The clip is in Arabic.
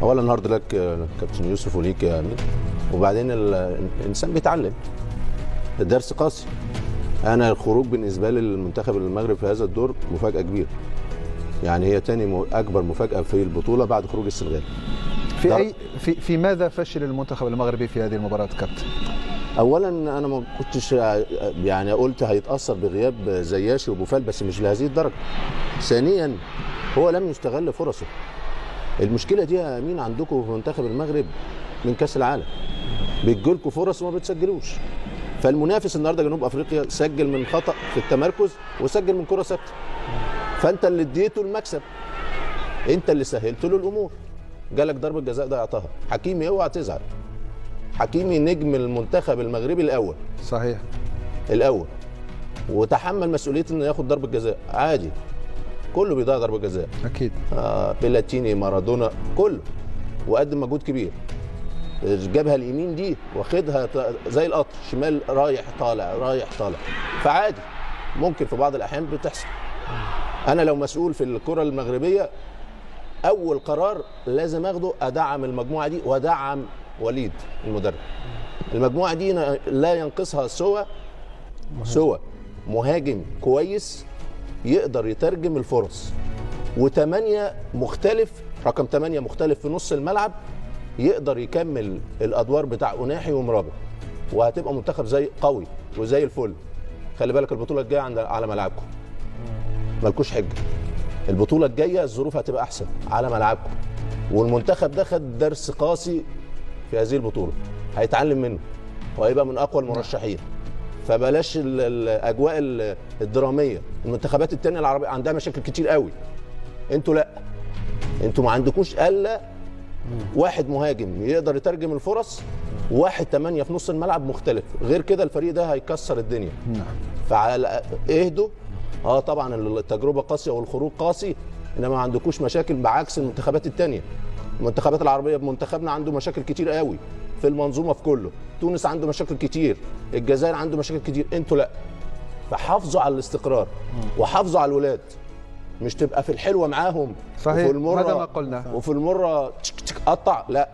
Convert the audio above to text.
اولا هارد لك كابتن يوسف وليك يا امين. وبعدين الانسان بيتعلم، الدرس قاسي. انا الخروج بالنسبه لي للمنتخب المغرب في هذا الدور مفاجاه كبيره، يعني هي تاني اكبر مفاجاه في البطوله بعد خروج السنغال. في ماذا فشل المنتخب المغربي في هذه المباراه كابتن؟ اولا انا ما كنتش يعني قلت هيتاثر بغياب زياشي وبوفال، بس مش لهذه الدرجه. ثانيا هو لم يستغل فرصه. المشكله دي يا امين عندكم في منتخب المغرب من كاس العالم، بتجيلكوا فرص وما بتسجلوش. فالمنافس النهارده جنوب افريقيا سجل من خطا في التمركز وسجل من كره ثابته، فانت اللي اديته المكسب، انت اللي سهلت له الامور. جالك ضربه جزاء ضيعتها. حكيمي اوعى تزعل، حكيمي نجم المنتخب المغربي الاول، صحيح الاول، وتحمل مسؤوليه انه ياخد ضربه جزاء عادي. كله بيضيع ضربه جزاء اكيد. بلاتيني، مارادونا، كله، وقدم مجهود كبير. جابها اليمين دي واخدها زي القطر، شمال رايح طالع رايح طالع، فعادي ممكن في بعض الاحيان بتحصل. انا لو مسؤول في الكره المغربيه اول قرار لازم اخده ادعم المجموعه دي وادعم وليد المدرب. المجموعه دي لا ينقصها سوى مهاجم كويس يقدر يترجم الفرص، وثمانية مختلف، رقم 8 مختلف في نص الملعب يقدر يكمل الادوار بتاع أناحي ومرابط، وهتبقى منتخب زي قوي وزي الفل. خلي بالك البطوله الجايه على ملعبكم، مالكوش حجه. البطوله الجايه الظروف هتبقى احسن على ملعبكم، والمنتخب ده خد درس قاسي في هذه البطوله، هيتعلم منه وهيبقى من اقوى المرشحين. فبلاش الاجواء الدراميه. المنتخبات الثانيه العربيه عندها مشاكل كتير قوي، انتوا لا، انتوا ما عندكوش الا واحد مهاجم يقدر يترجم الفرص، وواحد 8 في نص الملعب مختلف. غير كده الفريق ده هيكسر الدنيا. فعلى اهدوا. طبعا التجربه قاسيه والخروج قاسي، انما ما عندكوش مشاكل بعكس المنتخبات الثانيه. المنتخبات العربيه بمنتخبنا عنده مشاكل كتير قوي في المنظومه في كله. تونس عنده مشاكل كتير، الجزائر عنده مشاكل كتير، انتوا لا. فحافظوا على الاستقرار وحافظوا على الولاد، مش تبقى في الحلوه معاهم صحيح. وفي المره هذا ما قلنا، وفي المره قطع، لا.